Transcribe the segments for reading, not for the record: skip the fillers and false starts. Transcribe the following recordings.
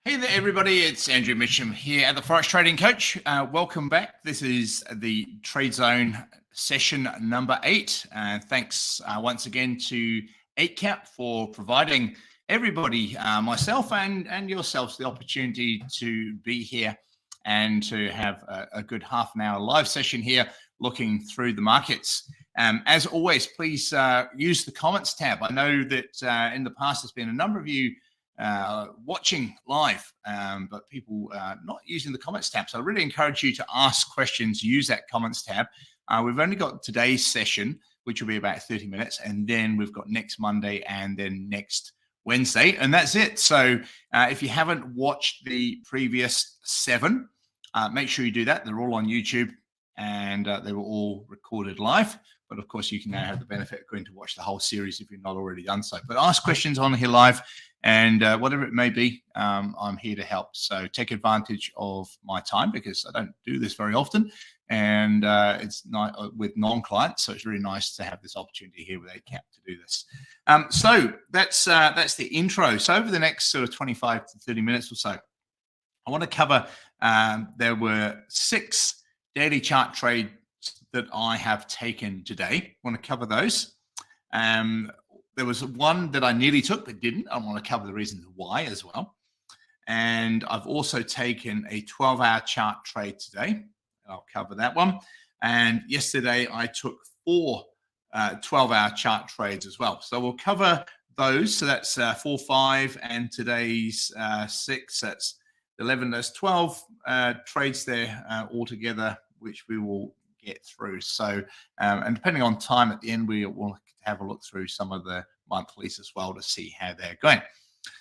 Hey there, everybody. It's Andrew Mitchem here at the Forex Trading Coach. Welcome back. This is the Trade Zone session number 8. Thanks once again to Eightcap for providing everybody, myself and yourselves, the opportunity to be here and to have a good half an hour live session here looking through the markets. As always, please use the comments tab. I know that in the past there's been a number of you watching live, but people not using the comments tab. So I really encourage you to ask questions, use that comments tab. We've only got today's session, which will be about 30 minutes, and then we've got next Monday and then next Wednesday, and that's it. So if you haven't watched the previous 7, make sure you do that. They're all on YouTube, and they were all recorded live. But of course, you can now have the benefit of going to watch the whole series if you've not already done so. But ask questions on here live, and whatever it may be, I'm here to help. So take advantage of my time because I don't do this very often, and it's not with non-clients. So it's really nice to have this opportunity here with Eightcap to do this. So that's the intro. So over the next sort of 25 to 30 minutes or so, I want to cover. There were 6 daily chart trades that I have taken today. I want to cover those. There was one that I nearly took but didn't. I want to cover the reasons why as well. And I've also taken a 12-hour chart trade today. I'll cover that one. And yesterday I took 4 12-hour chart trades as well. So we'll cover those. So that's 4, 5, and today's 6. That's 11. There's 12 trades there altogether, which we will get through. So, and depending on time at the end, we will have a look through some of the monthlies as well to see how they're going.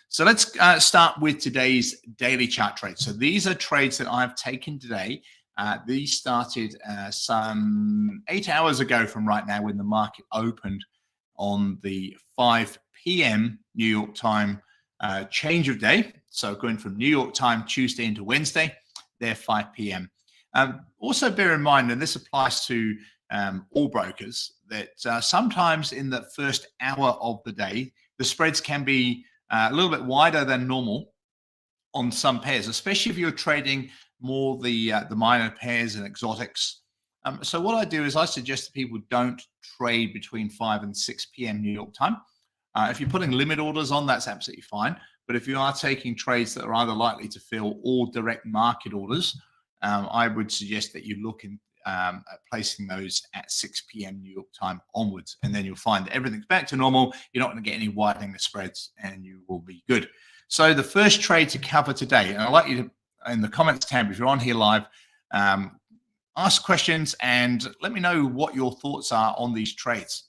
So let's start with today's daily chart trades. So these are trades that I've taken today. These started some 8 hours ago from right now when the market opened on the 5 p.m. New York time change of day. So going from New York time Tuesday into Wednesday, they're 5 p.m. Also bear in mind, and this applies to all brokers, that sometimes in the first hour of the day, the spreads can be a little bit wider than normal on some pairs, especially if you're trading more the minor pairs and exotics. So what I do is I suggest that people don't trade between 5 and 6 p.m. New York time. If you're putting limit orders on, that's absolutely fine. But if you are taking trades that are either likely to fill or direct market orders, I would suggest that you look at placing those at 6 p.m. New York time onwards, and then you'll find that everything's back to normal. You're not going to get any widening of spreads, and you will be good. So the first trade to cover today, and I'd like you to, in the comments tab, if you're on here live, ask questions and let me know what your thoughts are on these trades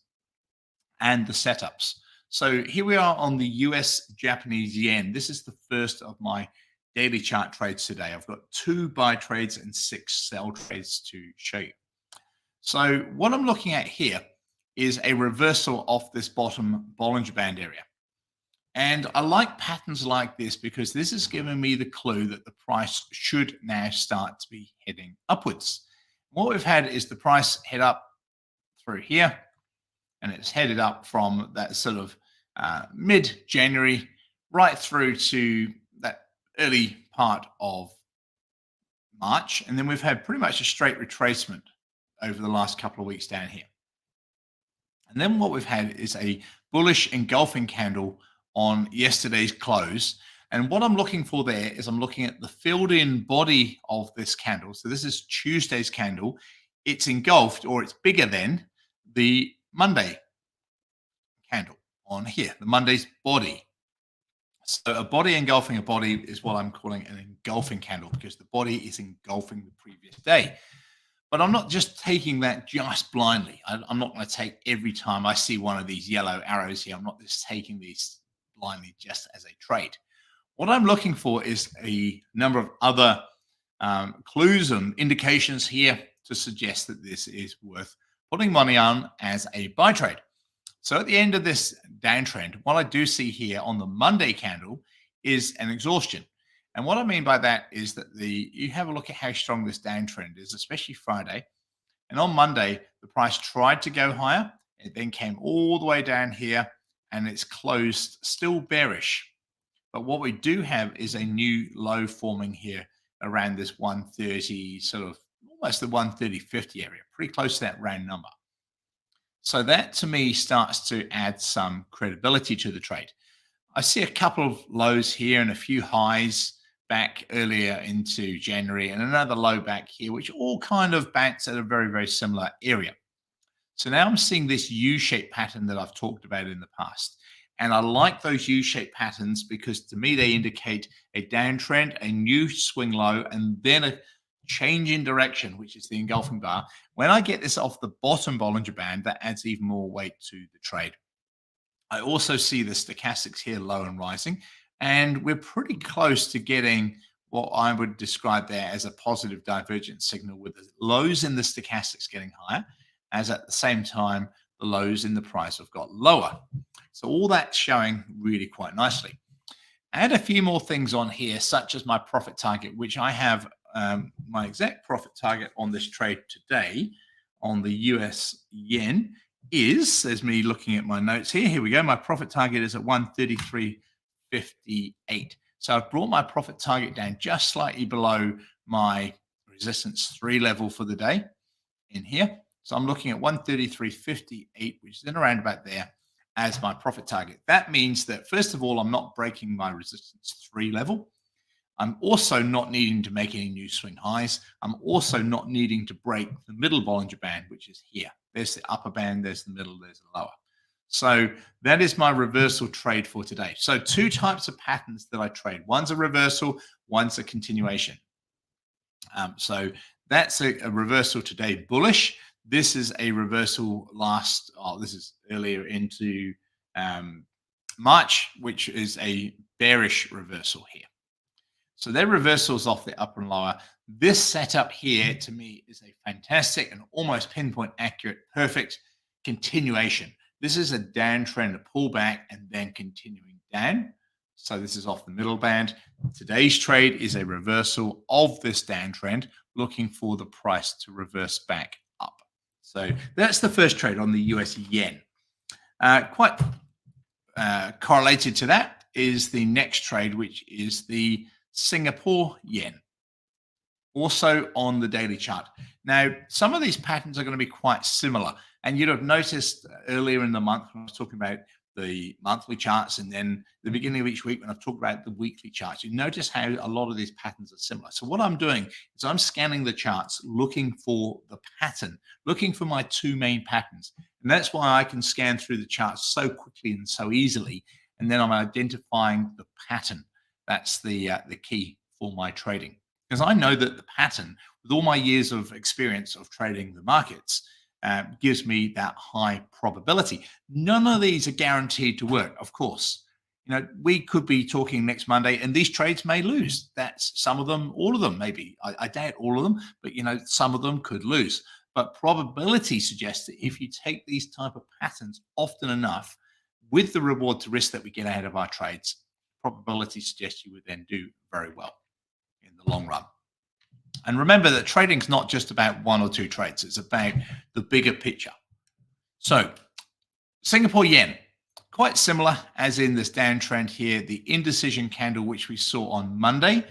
and the setups. So here we are on the US Japanese yen. This is the first of my daily chart trades today. I've got 2 buy trades and 6 sell trades to show you. So what I'm looking at here is a reversal off this bottom Bollinger Band area. And I like patterns like this because this is giving me the clue that the price should now start to be heading upwards. What we've had is the price head up through here, and it's headed up from that sort of mid-January right through to that early part of March, and then we've had pretty much a straight retracement over the last couple of weeks down here. And then what we've had is a bullish engulfing candle on yesterday's close. And what I'm looking for there is I'm looking at the filled-in body of this candle. So this is Tuesday's candle. It's engulfed, or it's bigger than the Monday candle on here, the Monday's body. So a body engulfing a body is what I'm calling an engulfing candle, because the body is engulfing the previous day. But I'm not just taking that just blindly. I'm not going to take every time I see one of these yellow arrows here. I'm not just taking these blindly just as a trade. What I'm looking for is a number of other clues and indications here to suggest that this is worth putting money on as a buy trade. So at the end of this downtrend, what I do see here on the Monday candle is an exhaustion. And what I mean by that is that you have a look at how strong this downtrend is, especially Friday. And on Monday, the price tried to go higher. It then came all the way down here, and it's closed still bearish But what we do have is a new low forming here around this 130, sort of almost the 130.50 area, pretty close to that round number. So that to me starts to add some credibility to the trade. I see a couple of lows here and a few highs back earlier into January and another low back here, which all kind of bounce at a very, very similar area. So now I'm seeing this U-shaped pattern that I've talked about in the past. And I like those U-shaped patterns because to me, they indicate a downtrend, a new swing low, and then a change in direction, which is the engulfing bar. When I get this off the bottom Bollinger Band, that adds even more weight to the trade. I also see the stochastics here low and rising, and we're pretty close to getting what I would describe there as a positive divergence signal with the lows in the stochastics getting higher, as at the same time, the lows in the price have got lower. So all that's showing really quite nicely. Add a few more things on here, such as my profit target, which I have my exact profit target on this trade today on the US yen is, there's me looking at my notes here. Here we go. My profit target is at 133.58. So I've brought my profit target down just slightly below my resistance 3 level for the day in here. So I'm looking at 133.58, which is in around about there as my profit target. That means that, first of all, I'm not breaking my resistance 3 level. I'm also not needing to make any new swing highs. I'm also not needing to break the middle Bollinger Band, which is here. There's the upper band, there's the middle, there's the lower. So that is my reversal trade for today. So two types of patterns that I trade. One's a reversal, one's a continuation. So that's a reversal today, bullish. This is a reversal this is earlier into March, which is a bearish reversal here. So they're reversals off the upper and lower. This setup here to me is a fantastic and almost pinpoint accurate, perfect continuation. This is a downtrend, a pullback, and then continuing down. So this is off the middle band. Today's trade is a reversal of this downtrend, looking for the price to reverse back up. So that's the first trade on the US yen. Quite correlated to that is the next trade, which is the Singapore yen, also on the daily chart. Now, some of these patterns are going to be quite similar, and you'd have noticed earlier in the month when I was talking about the monthly charts, and then the beginning of each week when I've talked about the weekly charts, you notice how a lot of these patterns are similar. So what I'm doing is I'm scanning the charts, looking for the pattern, looking for my two main patterns, and that's why I can scan through the charts so quickly and so easily, and then I'm identifying the pattern. That's the key for my trading, because I know that the pattern, with all my years of experience of trading the markets, gives me that high probability. None of these are guaranteed to work, of course. You know, we could be talking next Monday and these trades may lose. That's some of them, all of them, maybe. I doubt all of them, but you know, some of them could lose. But probability suggests that if you take these type of patterns often enough, with the reward to risk that we get out of our trades, probability suggests you would then do very well in the long run. And remember that trading is not just about one or two trades. It's about the bigger picture. So Singapore yen, quite similar as in this downtrend here, the indecision candle, which we saw on Monday.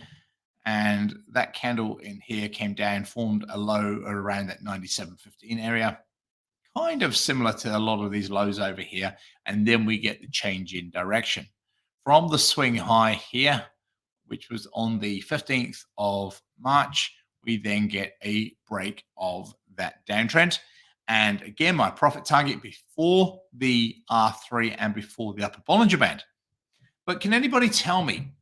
And that candle in here came down, formed a low around that 97.15 area. Kind of similar to a lot of these lows over here. And then we get the change in direction. From the swing high here, which was on the 15th of March, we then get a break of that downtrend. And again, my profit target before the R3 and before the upper Bollinger Band. But can anybody tell me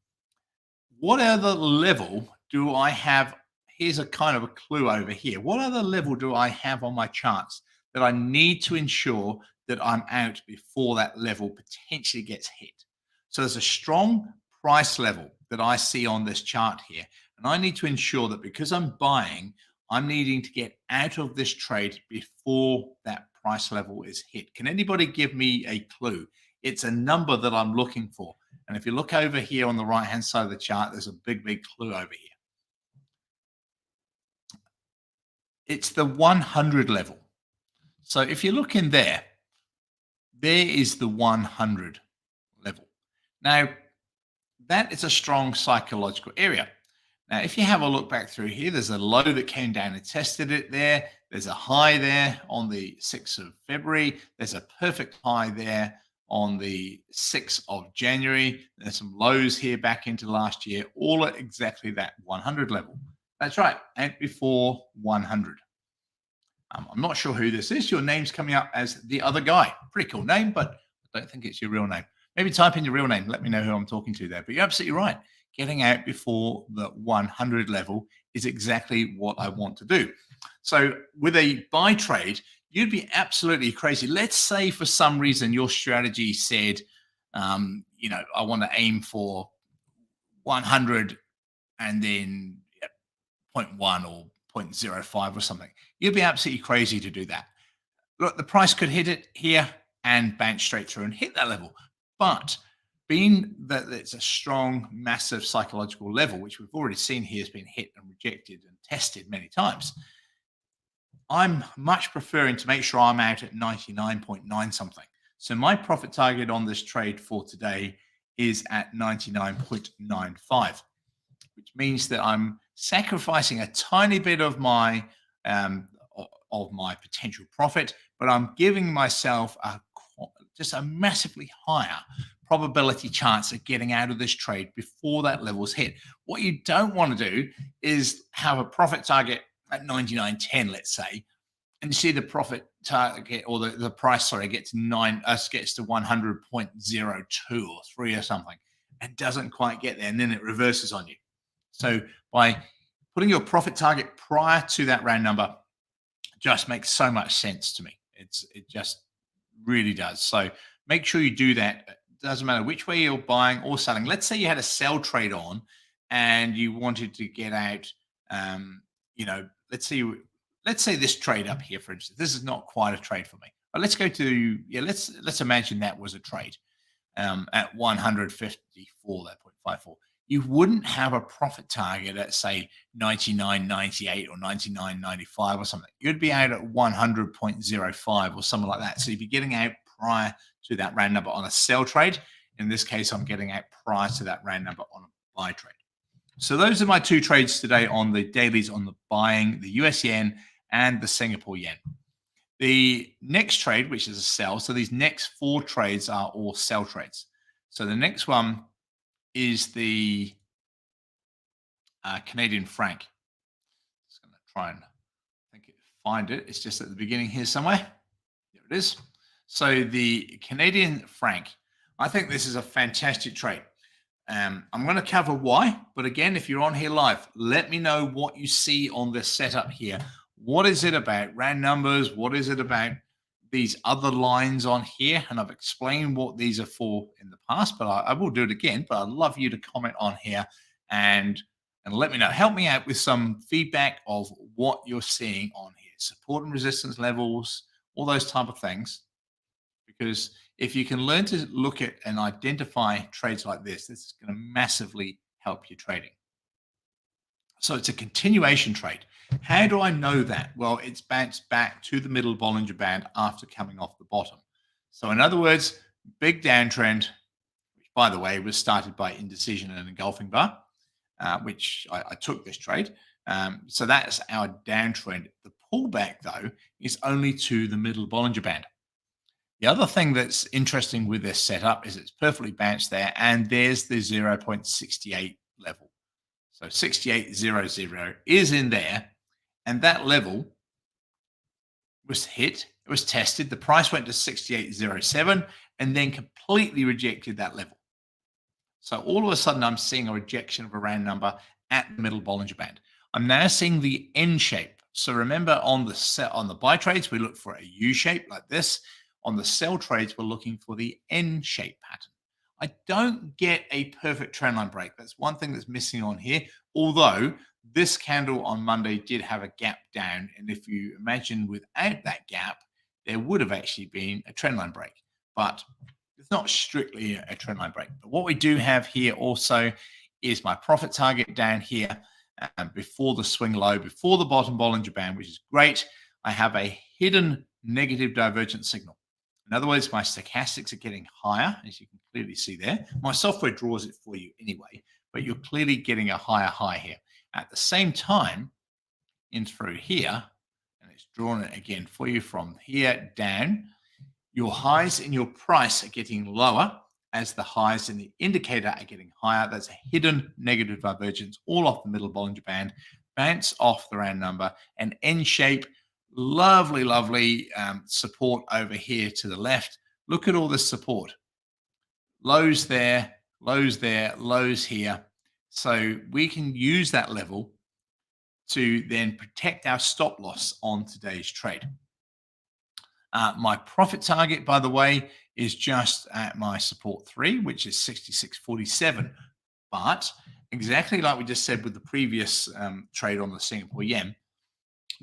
what other level do I have? Here's a kind of a clue over here. What other level do I have on my charts that I need to ensure that I'm out before that level potentially gets hit? So there's a strong price level that I see on this chart here. And I need to ensure that because I'm buying, I'm needing to get out of this trade before that price level is hit. Can anybody give me a clue? It's a number that I'm looking for. And if you look over here on the right-hand side of the chart, there's a big, big clue over here. It's the 100 level. So if you look in there, there is the 100 level. Now, that is a strong psychological area. Now, if you have a look back through here, there's a low that came down and tested it there. There's a high there on the 6th of February. There's a perfect high there on the 6th of January. There's some lows here back into last year, all at exactly that 100 level. That's right, and before 100. I'm not sure who this is. Your name's coming up as the other guy. Pretty cool name, but I don't think it's your real name. Maybe type in your real name. Let me know who I'm talking to there. But you're absolutely right. Getting out before the 100 level is exactly what I want to do. So with a buy trade, you'd be absolutely crazy. Let's say for some reason your strategy said, you know, I want to aim for 100 and then 0.1 or 0.05 or something. You'd be absolutely crazy to do that. Look, the price could hit it here and bounce straight through and hit that level. But being that it's a strong, massive psychological level, which we've already seen here has been hit and rejected and tested many times, I'm much preferring to make sure I'm out at 99.9 something. So my profit target on this trade for today is at 99.95, which means that I'm sacrificing a tiny bit of my potential profit, but I'm giving myself just a massively higher probability chance of getting out of this trade before that level's hit. What you don't want to do is have a profit target at 99.10, let's say, and you see the profit target or the price, sorry, gets to 100.02 or 3 or something, and doesn't quite get there, and then it reverses on you. So by putting your profit target prior to that round number just makes so much sense to me. It just really does. So make sure you do that. It doesn't matter which way you're buying or selling. Let's say you had a sell trade on and you wanted to get out, you know, let's say this trade up here, for instance. This is not quite a trade for me. But let's go to, let's imagine that was a trade at 154, that 0.54. You wouldn't have a profit target at, say, 99.98 or 99.95 or something. You'd be out at 100.05 or something like that. So you'd be getting out prior to that round number on a sell trade. In this case, I'm getting out prior to that round number on a buy trade. So those are my two trades today on the dailies on the buying, the US yen and the Singapore yen. The next trade, which is a sell, so these next 4 trades are all sell trades. So the next one is the Canadian franc. Just going to try and find it. It's just at the beginning here somewhere. There it is. So the Canadian franc, I think this is a fantastic trade. I'm going to cover why, but again, if you're on here live, let me know what you see on this setup here. What is it about round numbers? What is it about these other lines on here? And I've explained what these are for in the past, but I will do it again. But I'd love you to comment on here and let me know. Help me out with some feedback of what you're seeing on here. Support and resistance levels, all those type of things. Because if you can learn to look at and identify trades like this is going to massively help your trading. So it's a continuation trade. How do I know that? Well, it's bounced back to the middle Bollinger Band after coming off the bottom. So in other words, big downtrend, which by the way was started by indecision and engulfing bar, which I took this trade. So that's our downtrend. The pullback though is only to the middle Bollinger Band. The other thing that's interesting with this setup is it's perfectly bounced there, and there's the 0.68 level. So 68.00 is in there, and that level was hit. It was tested. The price went to 68.07 and then completely rejected that level. So all of a sudden, I'm seeing a rejection of a round number at the middle Bollinger Band. I'm now seeing the N shape. So remember, on the buy trades, we look for a U shape like this. On the sell trades, we're looking for the N shape pattern. I don't get a perfect trendline break. That's one thing that's missing on here. Although this candle on Monday did have a gap down. And if you imagine without that gap, there would have actually been a trendline break. But it's not strictly a trendline break. But what we do have here also is my profit target down here before the swing low, before the bottom Bollinger Band, which is great. I have a hidden negative divergent signal. In other words, my stochastics are getting higher, as you can clearly see there. My software draws it for you anyway, but you're clearly getting a higher high here. At the same time, in through here, and it's drawn it again for you from here down, your highs in your price are getting lower as the highs in the indicator are getting higher. That's a hidden negative divergence all off the middle Bollinger Band, bounce off the round number, and N shape. Lovely, lovely support over here to the left. Look at all this support. Lows there, lows there, lows here. So we can use that level to then protect our stop loss on today's trade. My profit target, by the way, is just at my support 3, which is 66.47. But exactly like we just said with the previous trade on the Singapore yen,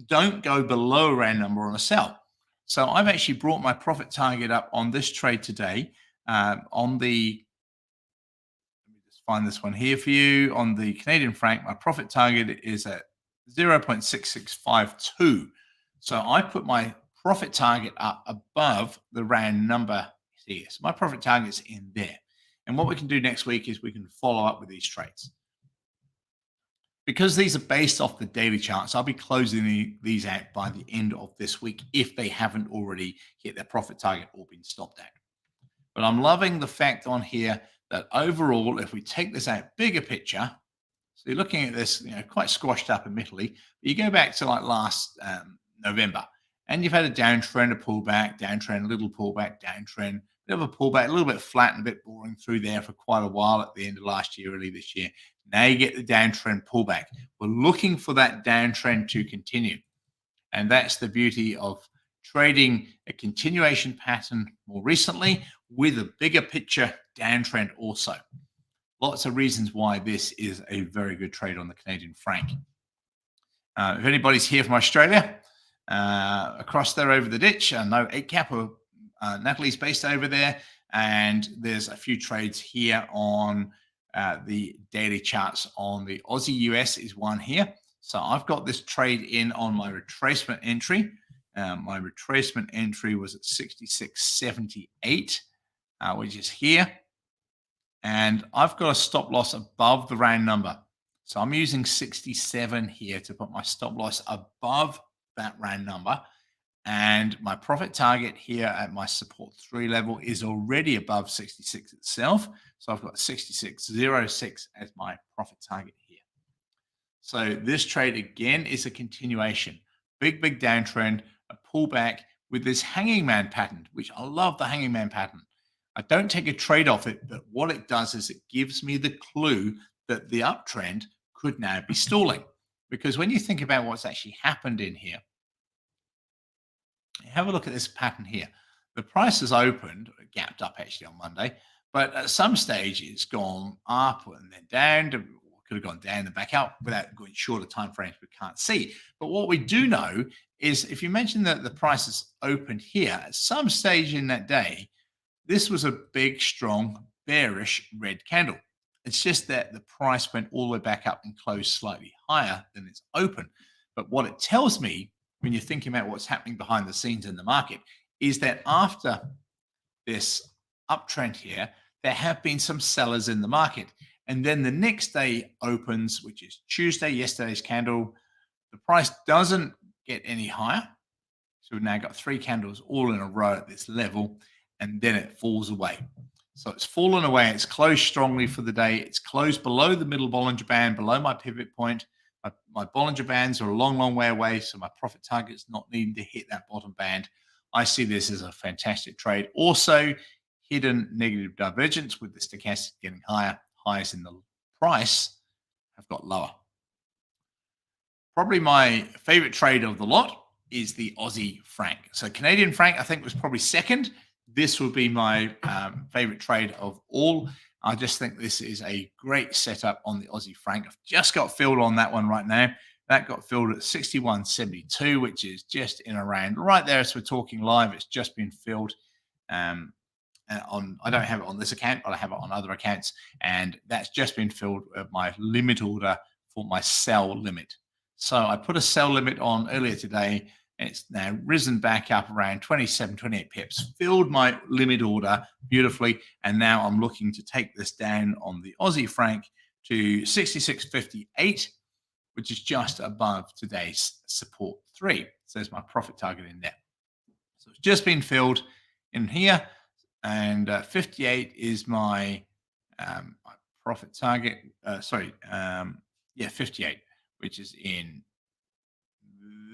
don't go below a round number on a sell. So I've actually brought my profit target up on this trade today on the, let me just find this one here for you, on the Canadian franc. My profit target is at 0.6652. So I put my profit target up above the round number here. So my profit target's in there. And what we can do next week is we can follow up with these trades. Because these are based off the daily charts, I'll be closing these out by the end of this week if they haven't already hit their profit target or been stopped out. But I'm loving the fact on here that overall, if we take this out bigger picture, so you're looking at this, quite squashed up admittedly, but you go back to like last November, and you've had a downtrend, a pullback, downtrend, a little pullback, downtrend, bit of a pullback, a little bit flat and a bit boring through there for quite a while at the end of last year, early this year. Now you get the downtrend pullback. We're looking for that downtrend to continue. And that's the beauty of trading a continuation pattern more recently with a bigger picture downtrend also. Lots of reasons why this is a very good trade on the Canadian franc. If anybody's here from Australia, across there over the ditch, I know Eightcap or Natalie's based over there, and there's a few trades here on the daily charts. On the Aussie US is one here. So I've got this trade in on my retracement entry. My retracement entry was at 66.78, which is here. And I've got a stop loss above the round number. So I'm using 67 here to put my stop loss above that round number. And my profit target here at my support 3 level is already above 66 itself. So I've got 66.06 as my profit target here. So this trade again is a continuation. Big downtrend, a pullback with this hanging man pattern, which I love the hanging man pattern. I don't take a trade off it, but what it does is it gives me the clue that the uptrend could now be stalling. Because when you think about what's actually happened in here, have a look at this pattern here. The price has opened, gapped up actually on Monday, but at some stage it's gone up and then down. Could have gone down and back up without going shorter time frames we can't see. But what we do know is if you mention that the price is opened here, at some stage in that day, this was a big, strong, bearish red candle. It's just that the price went all the way back up and closed slightly higher than it's open. But what it tells me when you're thinking about what's happening behind the scenes in the market is that after this uptrend here, there have been some sellers in the market. And then the next day opens, which is Tuesday, yesterday's candle. The price doesn't get any higher. So we've now got 3 candles all in a row at this level, and then it falls away. So it's fallen away. It's closed strongly for the day. It's closed below the middle Bollinger Band, below my pivot point. My Bollinger Bands are a long way away, so my profit target is not needing to hit that bottom band. I see this as a fantastic trade. Also, hidden negative divergence with the stochastic getting higher. Highs in the price have got lower. Probably my favorite trade of the lot is the Aussie franc. So Canadian franc, I think, was probably second. This would be my favorite trade of all. I just think this is a great setup on the Aussie franc. I've just got filled on that one right now. That got filled at 61.72, which is just in around right there as we're talking live. It's just been filled. I don't have it on this account, but I have it on other accounts, and that's just been filled with my limit order for my sell limit. So I put a sell limit on earlier today It's now risen back up around 27, 28 pips, filled my limit order beautifully. And now I'm looking to take this down on the Aussie franc to 66.58, which is just above today's support 3. So there's my profit target in there. So it's just been filled in here, and 58 is my profit target. 58, which is in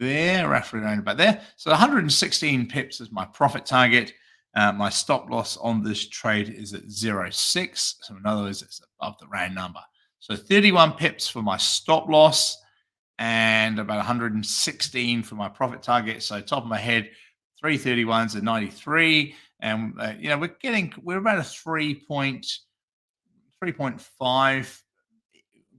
there, roughly around about there. So 116 pips is my profit target. My stop loss on this trade is at 0.6. So in other words, it's above the round number. So 31 pips for my stop loss and about 116 for my profit target. So top of my head, 331s at 93. And, we're about a 3.5,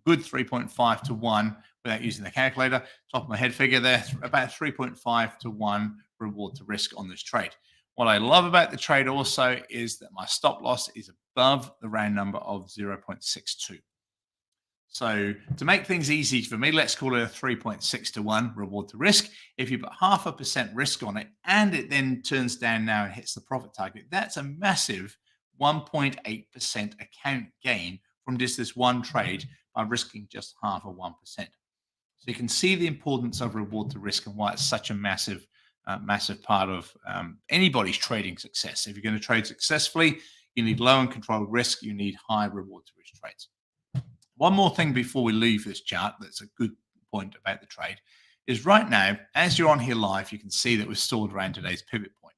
good 3.5 to 1 without using the calculator. Top of my head figure there, about 3.5 to 1 reward to risk on this trade. What I love about the trade also is that my stop loss is above the round number of 0.62. So to make things easy for me, let's call it a 3.6 to 1 reward to risk. If you put 0.5% risk on it and it then turns down now and hits the profit target, that's a massive 1.8% account gain from just this one trade by risking just 0.5%. So you can see the importance of reward to risk and why it's such a massive part of anybody's trading success. If you're going to trade successfully, you need low and controlled risk. You need high reward to risk trades. One more thing before we leave this chart that's a good point about the trade is right now, as you're on here live, you can see that we're stored around today's pivot point.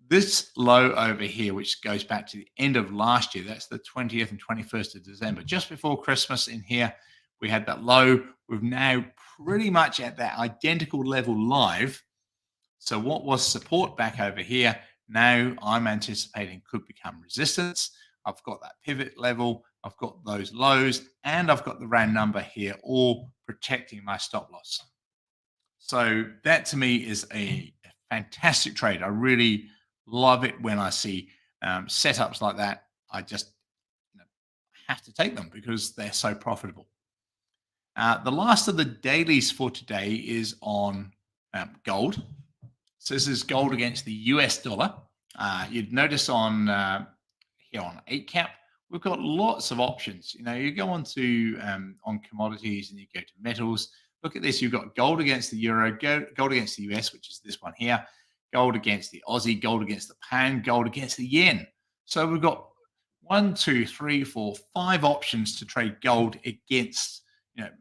This low over here, which goes back to the end of last year, that's the 20th and 21st of December, just before Christmas in here, we had that low. We're now pretty much at that identical level live. So what was support back over here, now I'm anticipating could become resistance. I've got that pivot level, I've got those lows, and I've got the round number here, all protecting my stop loss. So that to me is a fantastic trade. I really love it when I see setups like that. I just have to take them because they're so profitable. The last of the dailies for today is on gold. So this is gold against the US dollar. You'd notice on here on Eightcap, we've got lots of options. You go on to on commodities and you go to metals. Look at this. You've got gold against the euro, gold against the US, which is this one here, gold against the Aussie, gold against the pound, gold against the yen. So we've got 1, 2, 3, 4, 5 options to trade gold against,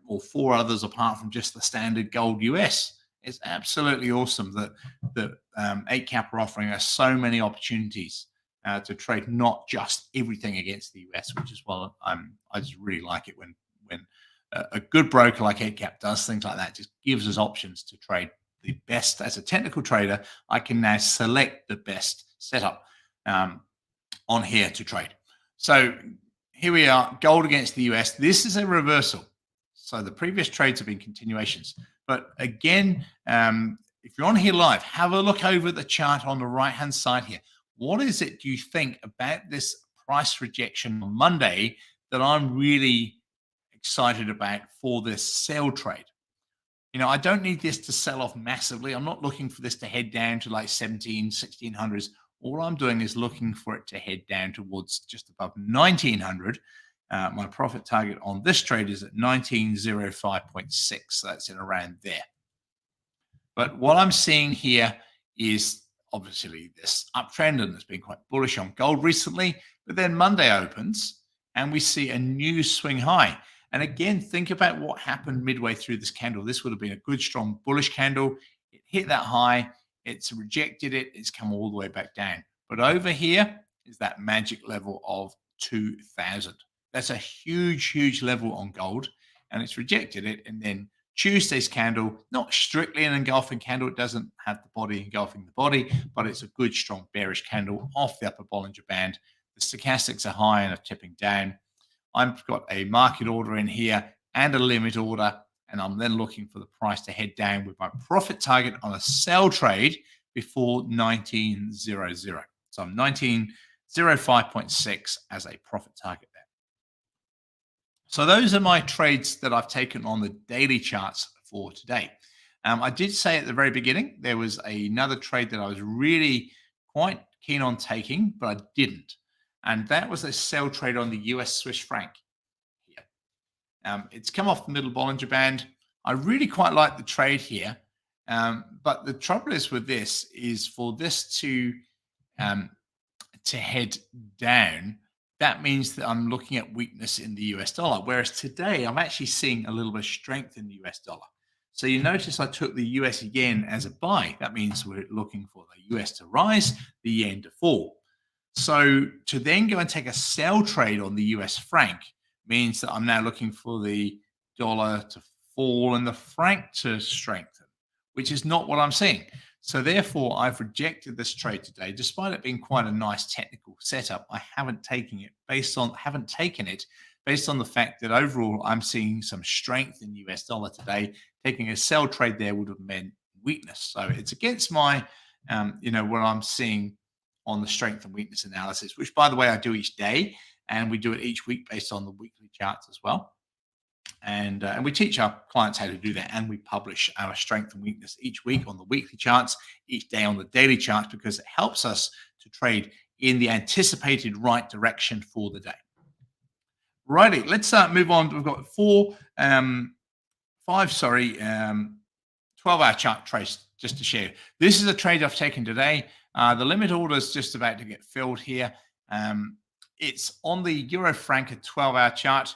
or 4 others apart from just the standard gold US. It's absolutely awesome that Eightcap are offering us so many opportunities to trade not just everything against the US, which is why I just really like it when a good broker like Eightcap does things like that, just gives us options to trade the best. As a technical trader, I can now select the best setup on here to trade. So here we are, gold against the US. This is a reversal. So the previous trades have been continuations. But again, if you're on here live, have a look over the chart on the right-hand side here. What is it do you think about this price rejection on Monday that I'm really excited about for this sell trade? I don't need this to sell off massively. I'm not looking for this to head down to like 1600s. All I'm doing is looking for it to head down towards just above 1900. My profit target on this trade is at 1905.6. So that's in around there. But what I'm seeing here is obviously this uptrend, and it's been quite bullish on gold recently. But then Monday opens and we see a new swing high. And again, think about what happened midway through this candle. This would have been a good, strong, bullish candle. It hit that high. It's rejected it. It's come all the way back down. But over here is that magic level of 2000. That's a huge, huge level on gold. And it's rejected it. And then Tuesday's candle, not strictly an engulfing candle. It doesn't have the body engulfing the body, but it's a good, strong, bearish candle off the upper Bollinger Band. The stochastics are high and are tipping down. I've got a market order in here and a limit order, and I'm then looking for the price to head down with my profit target on a sell trade before 1900. So I'm 1905.6 as a profit target there. So those are my trades that I've taken on the daily charts for today. I did say at the very beginning there was another trade that I was really quite keen on taking, but I didn't. And that was a sell trade on the US Swiss franc here. It's come off the middle Bollinger Band. I really quite like the trade here. But the trouble is with this is for this to head down, that means that I'm looking at weakness in the US dollar. Whereas today, I'm actually seeing a little bit of strength in the US dollar. So you notice I took the US yen as a buy. That means we're looking for the US to rise, the yen to fall. So to then go and take a sell trade on the US franc means that I'm now looking for the dollar to fall and the franc to strengthen, which is not what I'm seeing. So therefore, I've rejected this trade today, despite it being quite a nice technical setup. I haven't taken it based on the fact that overall I'm seeing some strength in US dollar today. Taking a sell trade there would have meant weakness. So it's against my, what I'm seeing on the strength and weakness analysis, which by the way I do each day, and we do it each week based on the weekly charts as well. And we teach our clients how to do that, and we publish our strength and weakness each week on the weekly charts, each day on the daily charts, because it helps us to trade in the anticipated right direction for the day. Righty, let's move on. We've got 12-hour chart trades just to share. This is a trade I've taken today. The limit order is just about to get filled here. It's on the Euro franc 12-hour chart.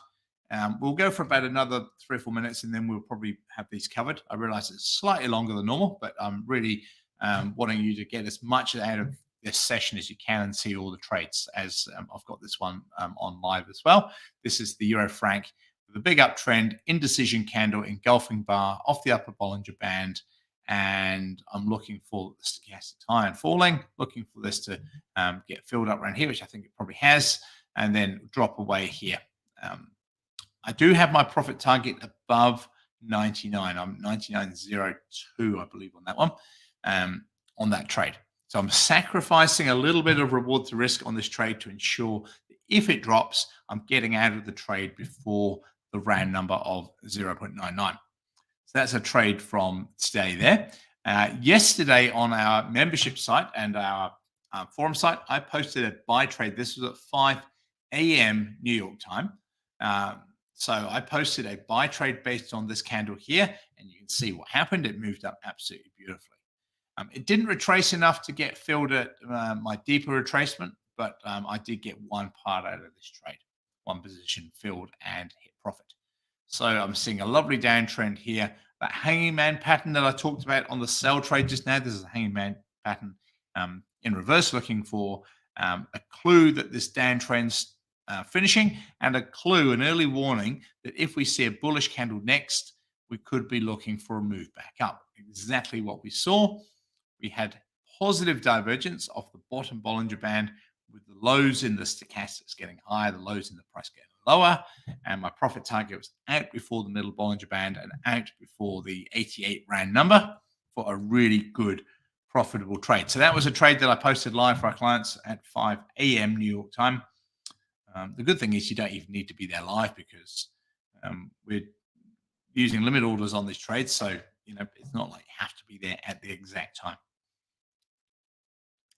We'll go for about another 3 or 4 minutes, and then we'll probably have these covered. I realize it's slightly longer than normal, but I'm really wanting you to get as much out of this session as you can and see all the trades, as I've got this one on live as well. This is the Euro franc with a big uptrend, indecision candle, engulfing bar off the upper Bollinger Band, and I'm looking for the stochastic iron falling, looking for this to get filled up around here, which I think it probably has, and then drop away here. I do have my profit target above 99. I'm 99.02, I believe, on that one, on that trade. So I'm sacrificing a little bit of reward to risk on this trade to ensure that if it drops, I'm getting out of the trade before the round number of 0.99. So that's a trade from today there. Yesterday on our membership site and our forum site, I posted a buy trade. This was at 5 a.m. New York time. So I posted a buy trade based on this candle here, and you can see what happened. It moved up absolutely beautifully. It didn't retrace enough to get filled at my deeper retracement, but I did get one part out of this trade, one position filled and hit profit. So I'm seeing a lovely downtrend here. That hanging man pattern that I talked about on the sell trade just now, this is a hanging man pattern in reverse, looking for a clue that this downtrend's finishing, and a clue, an early warning that if we see a bullish candle next, we could be looking for a move back up. Exactly what we saw. We had positive divergence off the bottom Bollinger Band, with the lows in the stochastics getting higher, the lows in the price getting lower, and my profit target was out before the middle Bollinger Band and out before the 88 round number for a really good profitable trade. So that was a trade that I posted live for our clients at 5 a.m. New York time. The good thing is you don't even need to be there live, because we're using limit orders on these trades. So, it's not like you have to be there at the exact time.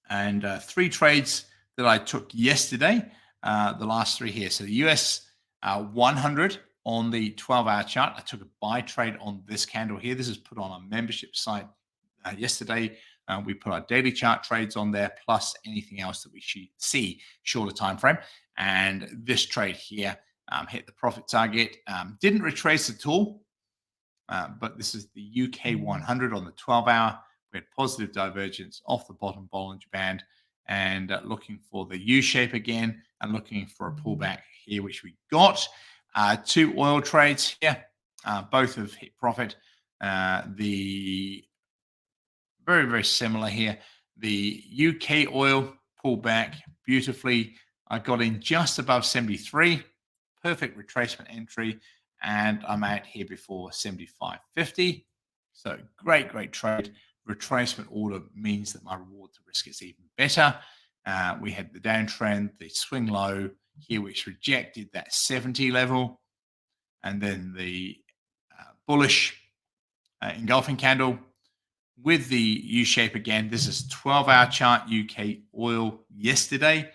And 3 trades that I took yesterday, the last 3 here. So the US 100 on the 12-hour chart, I took a buy trade on this candle here. This is put on our membership site yesterday. We put our daily chart trades on there, plus anything else that we see shorter time frame. And this trade here hit the profit target. Didn't retrace at all, but this is the UK 100 on the 12-hour. We had positive divergence off the bottom Bollinger Band, and looking for the U shape again, and looking for a pullback here, which we got. 2 oil trades here, both have hit profit. The very, very similar here. The UK oil pulled back beautifully. I got in just above 73, perfect retracement entry, and I'm out here before 75.50. So great, great trade. Retracement order means that my reward to risk is even better. We had the downtrend, the swing low here, which rejected that 70 level, and then the bullish engulfing candle with the U shape again. This is 12-hour chart, UK oil yesterday.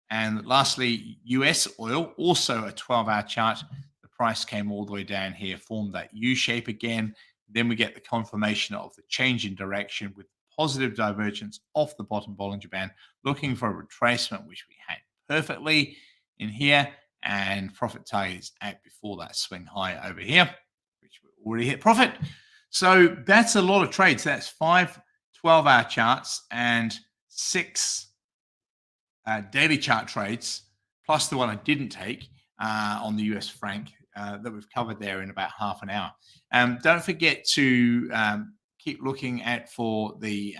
And lastly, US oil, also a 12-hour chart. The price came all the way down here, formed that U shape again. Then we get the confirmation of the change in direction with positive divergence off the bottom Bollinger Band, looking for a retracement, which we had perfectly in here. And profit targets out before that swing high over here, which we already hit profit. So that's a lot of trades. That's 5 12-hour charts and 6 daily chart trades, plus the one I didn't take on the US franc that we've covered there in about half an hour. Don't forget to keep looking out for the,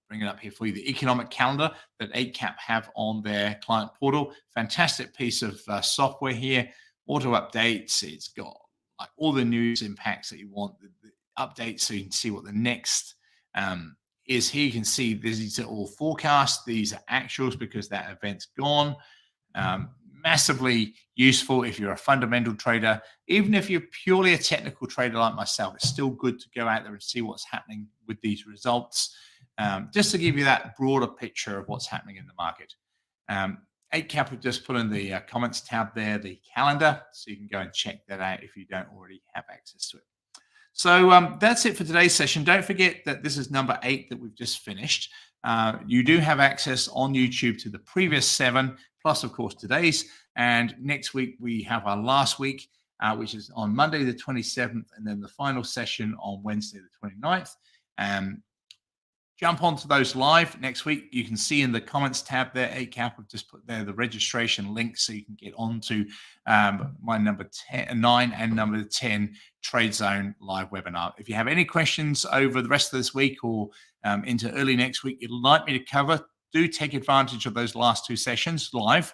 bring it up here for you, the economic calendar that Eightcap have on their client portal. Fantastic piece of software here, auto updates. It's got like all the news impacts that you want, the updates, so you can see what the next is here. You can see these are all forecasts. These are actuals because that event's gone. Massively useful if you're a fundamental trader. Even if you're purely a technical trader like myself, it's still good to go out there and see what's happening with these results, just to give you that broader picture of what's happening in the market. Eightcap have just put in the comments tab there, the calendar, so you can go and check that out if you don't already have access to it. So that's it for today's session. Don't forget that this is number 8 that we've just finished. You do have access on YouTube to the previous 7, plus, of course, today's. And next week, we have our last week, which is on Monday, the 27th, and then the final session on Wednesday, the 29th. Jump onto those live next week. You can see in the comments tab there, Eightcap have just put there the registration link so you can get onto my number 9 and number 10 Trade Zone live webinar. If you have any questions over the rest of this week or into early next week you'd like me to cover, do take advantage of those last 2 sessions live,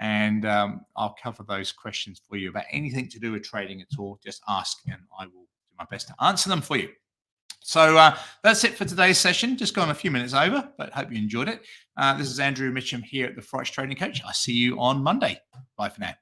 and I'll cover those questions for you about anything to do with trading at all. Just ask and I will do my best to answer them for you. So that's it for today's session. Just gone a few minutes over, but hope you enjoyed it. This is Andrew Mitchem here at the Forex Trading Coach. I'll see you on Monday. Bye for now.